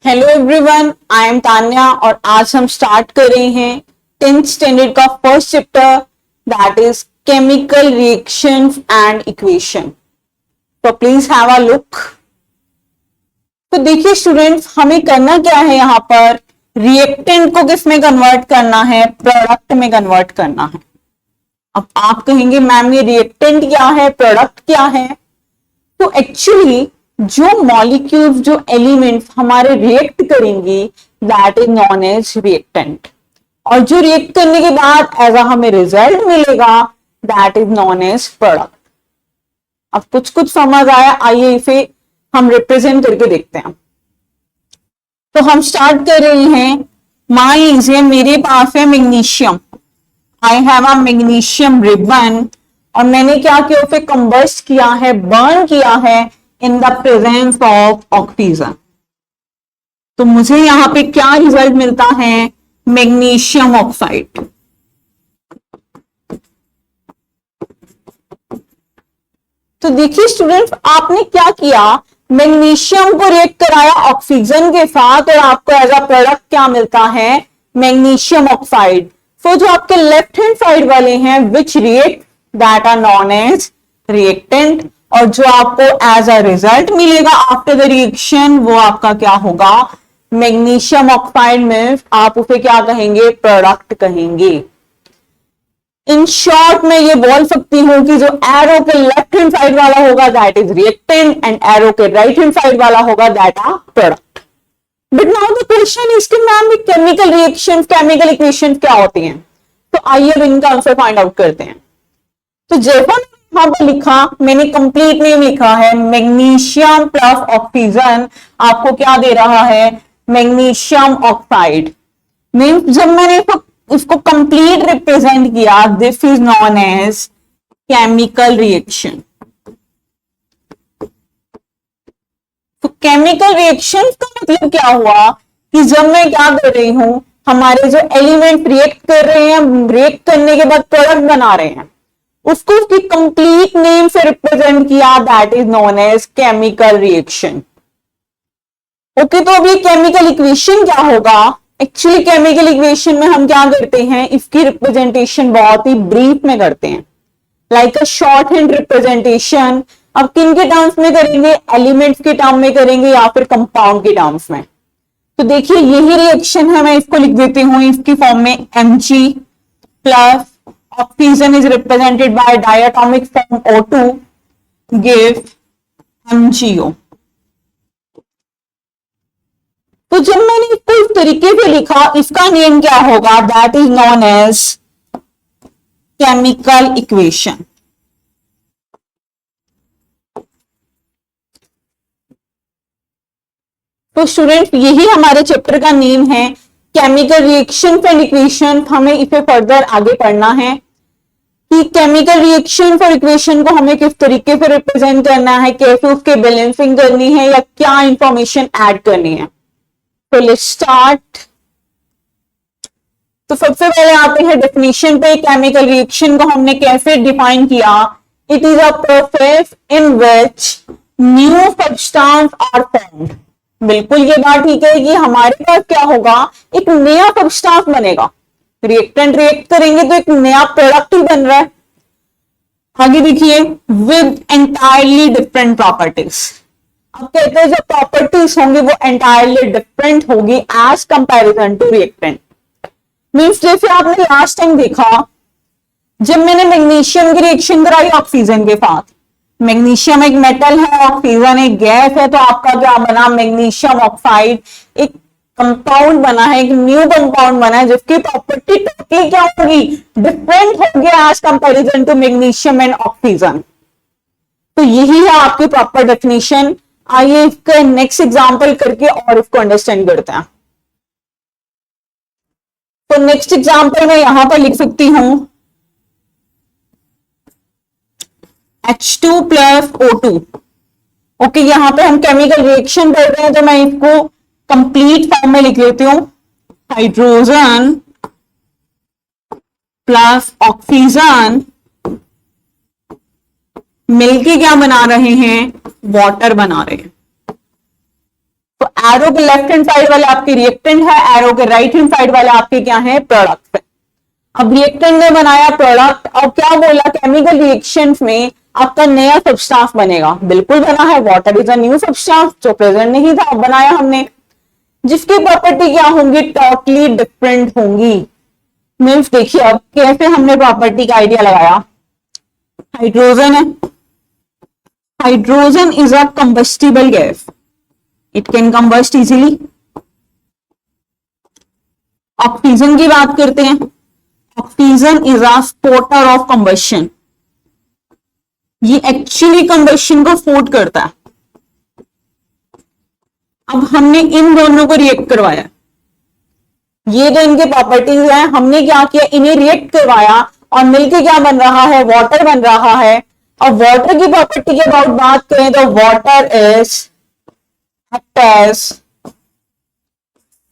Hello everyone, I am Tanya और आज हम स्टार्ट कर रहे हैं 10th स्टैंडर्ड का first chapter that is chemical reactions and equation. तो प्लीज हैव अ लुक। तो देखिए स्टूडेंट्स, हमें करना क्या है, यहाँ पर रिएक्टेंट को किस में कन्वर्ट करना है, प्रोडक्ट में कन्वर्ट करना है। अब आप कहेंगे मैम ये रिएक्टेंट क्या है, प्रोडक्ट क्या है। तो एक्चुअली जो मॉलिक्यूल्स, जो एलिमेंट्स हमारे रिएक्ट करेंगे that is known as reactant, और जो रिएक्ट करने के बाद एज हमें रिजल्ट मिलेगा that is known as product. अब कुछ कुछ समझ आया, आइए इसे हम रिप्रेजेंट करके देखते हैं। तो हम स्टार्ट कर रहे हैं। मान लीजिए मेरे पास है magnesium, I have a magnesium ribbon, और मैंने क्या किया, उसे कंबस्ट किया है, बर्न किया है in the presence of oxygen. तो मुझे यहां पे क्या रिजल्ट मिलता है, मैग्नीशियम ऑक्साइड। तो देखिए स्टूडेंट्स, आपने क्या किया, मैग्नीशियम को रिएक्ट कराया ऑक्सीजन के साथ और आपको एज अ प्रोडक्ट क्या मिलता है, मैग्नीशियम ऑक्साइड। तो जो आपके लेफ्ट हैंड साइड वाले हैं which react that are known as reactant, और जो आपको एज अ रिजल्ट मिलेगा आफ्टर द रिएक्शन वो आपका क्या होगा, मैग्नीशियम ऑक्साइड में आप उसे क्या कहेंगे, प्रोडक्ट कहेंगे। इन शॉर्ट मैं ये बोल सकती हूं कि जो एरो के लेफ्ट हैंड साइड वाला होगा that is reactant and arrow के राइट हैंड साइड वाला होगा that are product. But now the question is कि ma'am chemical reaction, chemical equation क्या होती हैं। तो आइए अब इनका आंसर फाइंड आउट करते हैं। तो जैसा यहां पर लिखा, मैंने कंप्लीट नेम लिखा है मैग्नीशियम प्लस ऑक्सीजन, आपको क्या दे रहा है, मैग्नीशियम ऑक्साइड। मीन्स जब मैंने इसको कंप्लीट रिप्रेजेंट किया, this is known as chemical reaction. तो केमिकल रिएक्शन का मतलब क्या हुआ कि जब मैं क्या कर रही हूं, हमारे जो एलिमेंट रिएक्ट कर रहे हैं, रिएक्ट करने के बाद प्रोडक्ट बना रहे हैं, उसको उसकी कंप्लीट नेम से रिप्रेजेंट किया, that is known as chemical reaction. Okay, तो अभी केमिकल इक्वेशन क्या होगा। एक्चुअली केमिकल इक्वेशन में हम क्या करते हैं, इसकी रिप्रेजेंटेशन बहुत ही ब्रीफ में करते हैं, like a short hand representation. अब किन के टर्म्स में करेंगे, एलिमेंट्स के टर्म में करेंगे या फिर कंपाउंड के टर्म्स में। तो देखिए यही रिएक्शन है, मैं इसको लिख देती हूं इसकी फॉर्म में, Mg plus oxygen is represented by diatomic form O2 give MgO। तो जब मैंने इसको इस तरीके से लिखा, इसका नेम क्या होगा, that is known as chemical equation. तो स्टूडेंट यही हमारे चैप्टर का नेम है, केमिकल रिएक्शन एंड इक्वेशन। हमें इसे फर्दर आगे पढ़ना है कि केमिकल रिएक्शन और इक्वेशन को हमें किस तरीके से रिप्रेजेंट करना है, कैसे उसके बैलेंसिंग करनी है या क्या इंफॉर्मेशन ऐड करनी है। तो लेट्स स्टार्ट। तो सबसे पहले आते हैं डेफिनेशन पे। केमिकल रिएक्शन को हमने कैसे डिफाइन किया, it is a process in which new substance are formed. बिल्कुल ये बात ठीक है कि हमारे पास क्या होगा, एक नया सब्सटेंस बनेगा, रिएक्टेंट रिएक्ट करेंगे तो एक नया प्रोडक्ट ही बन रहा है। आगे देखिए, विद एंटायरली डिफरेंट प्रॉपर्टीज। अब कहते हैं जो प्रॉपर्टीज होंगी वो एंटायरली डिफरेंट होगी as comparison to reactant. Means जैसे आपने लास्ट टाइम देखा, जब मैंने मैग्नीशियम की रिएक्शन कराई ऑक्सीजन के साथ, मैग्नीशियम एक मेटल है, ऑक्सीजन एक गैस है, तो आपका क्या बना, मैग्नीशियम ऑक्साइड एक कंपाउंड बना है, एक न्यू कंपाउंड बना है जिसकी प्रॉपर्टी टोटली क्या होगी, डिफरेंट होगी as comparison to magnesium and oxygen. तो यही है आपकी प्रॉपर डेफिनेशन। आइए इसका नेक्स्ट एग्जांपल करके और इसको अंडरस्टैंड करते हैं। तो नेक्स्ट एग्जांपल मैं यहां पर लिख सकती हूं H2 प्लस O2। ओके, यहां पे हम केमिकल रिएक्शन कर रहे हैं तो मैं इसको कंप्लीट फॉर्म में लिख लेती हूं, हाइड्रोजन प्लस ऑक्सीजन मिलके क्या बना रहे हैं, वाटर बना रहे हैं। तो एरो के लेफ्ट हैंड साइड वाले आपके रिएक्टेंट है, एरो के राइट हैंड साइड वाले आपके क्या है, प्रोडक्ट है। अब रिएक्टेंट ने बनाया प्रोडक्ट, अब क्या बोला, केमिकल रिएक्शंस में आपका नया सब्सटेंस बनेगा, बिल्कुल बना है, water is a new substance, जो प्रेजेंट नहीं था अब बनाया हमने, जिसकी प्रॉपर्टी क्या होंगी, टोटली डिफरेंट होंगी। मीन्स देखिए अब कैसे हमने प्रॉपर्टी का आइडिया लगाया। हाइड्रोजन है, hydrogen is a combustible gas, it can combust easily. Oxygen की बात करते हैं, oxygen is a Sportster of combustion, ये एक्चुअली कंबशन को स्पोर्ट करता है। अब हमने इन दोनों को रिएक्ट करवाया, ये जो इनके प्रॉपर्टीज हैं, हमने क्या किया, इन्हें रिएक्ट करवाया और मिलके क्या बन रहा है, वाटर बन रहा है। और वाटर की प्रॉपर्टी के अबाउट बात करें तो water is act as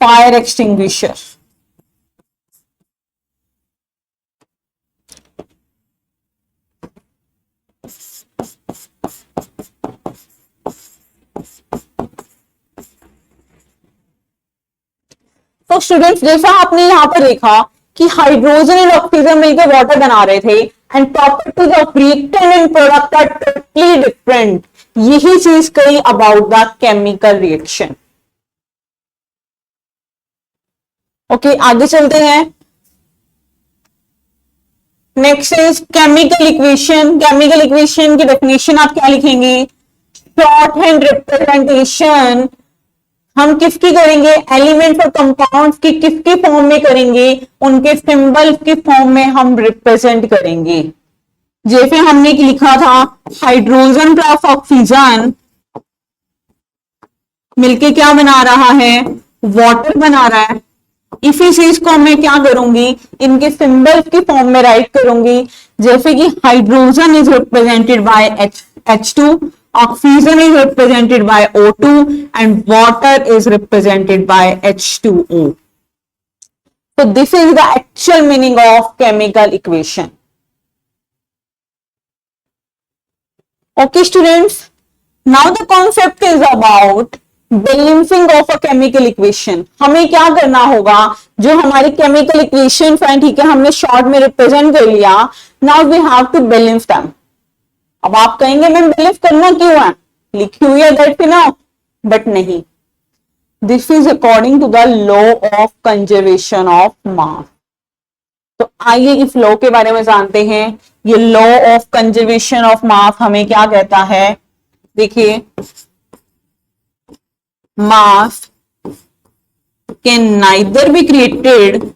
fire extinguisher. तो स्टूडेंट्स जैसा आपने यहां पर देखा कि हाइड्रोजन एंड ऑक्सीजन मिलकर वाटर बना रहे थे and properties of reactant and product are totally different, यही चीज कही about the chemical reaction. Okay आगे चलते हैं। Next is chemical equation. Chemical equation की डेफिनेशन आप क्या लिखेंगे, शॉर्ट हैंड रिप्रेजेंटेशन हम किसकी करेंगे, एलिमेंट्स और कंपाउंड्स की किसकी फॉर्म में करेंगे, उनके सिंबल्स की फॉर्म में हम रिप्रेजेंट करेंगे। जैसे हमने लिखा था हाइड्रोजन प्लस ऑक्सीजन मिलके क्या बना रहा है, वाटर बना रहा है, इसी चीज को मैं क्या करूंगी, इनके सिंबल्स की फॉर्म में राइट करूंगी। जैसे कि hydrogen is represented by H2, oxygen is represented by O2 and water is represented by H2O. So this is the actual meaning of chemical equation. Okay students, now the concept is about balancing of a chemical equation. हमें क्या करना होगा, जो हमारी chemical equations हैं, ठीक है, हमने शॉर्ट में रिप्रेजेंट कर लिया, now we have to balance them. अब आप कहेंगे मैम बैलेंस करना क्यों है, लिखी हुई है दैट इनफ, बट नहीं, this is according to the law of conservation of mass. तो आइए इस लॉ के बारे में जानते हैं। ये लॉ ऑफ कंजर्वेशन ऑफ मास हमें क्या कहता है, देखिए मास can neither be created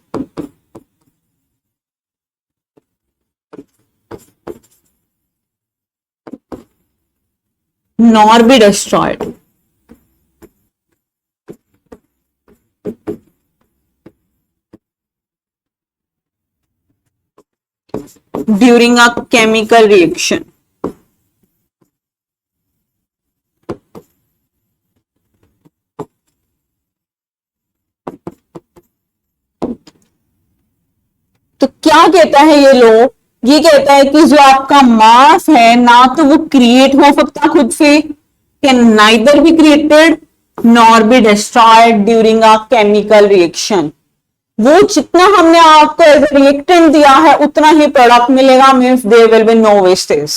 nor be destroyed. During a chemical reaction. तो क्या कहता है ये लॉ, ये कहता है कि जो आपका मास है ना तो वो क्रिएट हो सकता खुद से, can neither be created nor be destroyed during a chemical reaction. वो जितना हमने आपको एज ए रिएक्टेंट दिया है उतना ही प्रोडक्ट मिलेगा, means there will be no wastage.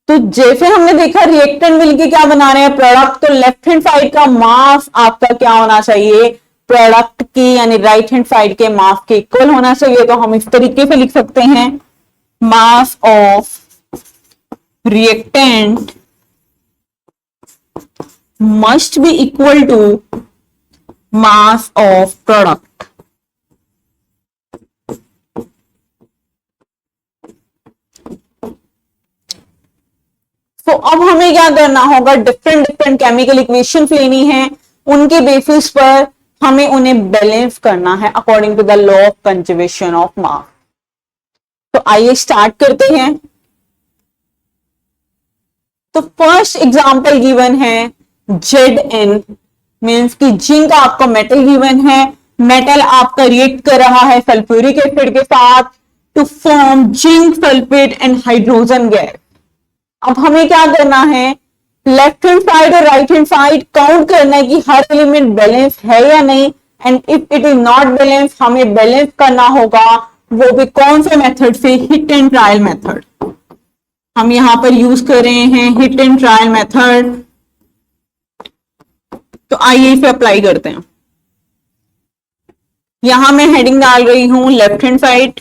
तो जैसे हमने देखा रिएक्टेंट मिलके क्या बना रहे हैं, प्रोडक्ट, तो लेफ्ट हैंड साइड का मास आपका क्या होना चाहिए, प्रोडक्ट की यानी राइट हैंड साइड के मास के इक्वल होना चाहिए। तो हम इस तरीके से लिख सकते हैं, mass of reactant must be equal to mass of product. तो अब हमें क्या करना होगा, डिफरेंट डिफरेंट केमिकल इक्वेशंस लेनी है, उनके बेसिस पर हमें उन्हें बैलेंस करना है according to the law of conservation of mass. तो आइए स्टार्ट करते हैं। तो फर्स्ट एग्जांपल गिवन है Zn, मींस कि जिंक आपका मेटल गिवन है, मेटल आपका रिएक्ट कर रहा है सल्फ्यूरिक एसिड के साथ to form zinc sulphate and hydrogen gas. अब हमें क्या करना है, लेफ्ट हैंड साइड और राइट हैंड साइड काउंट करना है कि हर एलिमेंट बैलेंस है या नहीं, and if it is not balance हमें बैलेंस करना होगा, वो भी कौन से मेथड से, हिट एंड ट्रायल मेथड। हम यहां पर यूज कर रहे हैं हिट एंड ट्रायल मेथड। तो आइए इसे अप्लाई करते हैं। यहां मैं हेडिंग डाल रही हूं लेफ्ट हैंड साइड,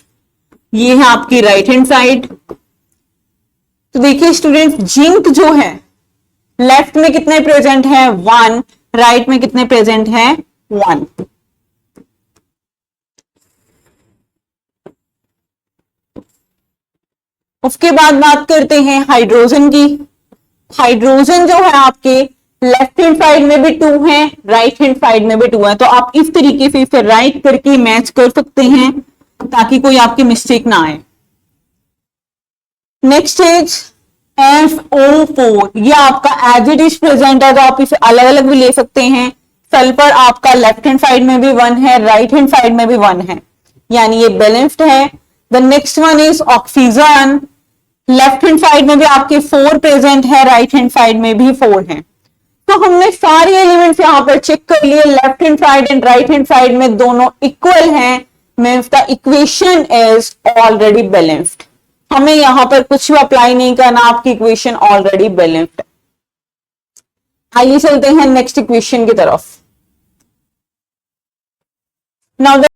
ये है आपकी राइट हैंड साइड। तो देखिए स्टूडेंट, जिंक जो है लेफ्ट में कितने प्रेजेंट है 1, राइट में कितने प्रेजेंट है 1। उसके बाद बात करते हैं हाइड्रोजन की। हाइड्रोजन जो है आपके लेफ्ट हैंड साइड में भी 2 है, राइट हैंड साइड में भी 2 है। तो आप इस तरीके से इसे राइट करके मैच कर सकते हैं ताकि कोई आपकी मिस्टेक ना आए। नेक्स्ट इज FO4, ये आपका एज इट इज प्रेजेंट है, तो आप इसे अलग अलग भी ले सकते हैं। सल्फर आपका लेफ्ट हैंड साइड में भी 1 है, राइट हैंड साइड में भी 1 है, यानी ये बैलेंस्ड है। The next one is oxygen, left hand side में भी आपके 4 प्रेजेंट है, राइट हैंड साइड में भी 4 है। तो हमने सारे एलिमेंट्स यहां पर चेक कर लिए, left hand side and right hand side में दोनों इक्वल हैं, means the equation is already balanced. हमें यहां पर कुछ भी अप्लाई नहीं करना, आपकी इक्वेशन ऑलरेडी बैलेंस्ड है। आइए चलते हैं नेक्स्ट इक्वेशन की तरफ। नाउ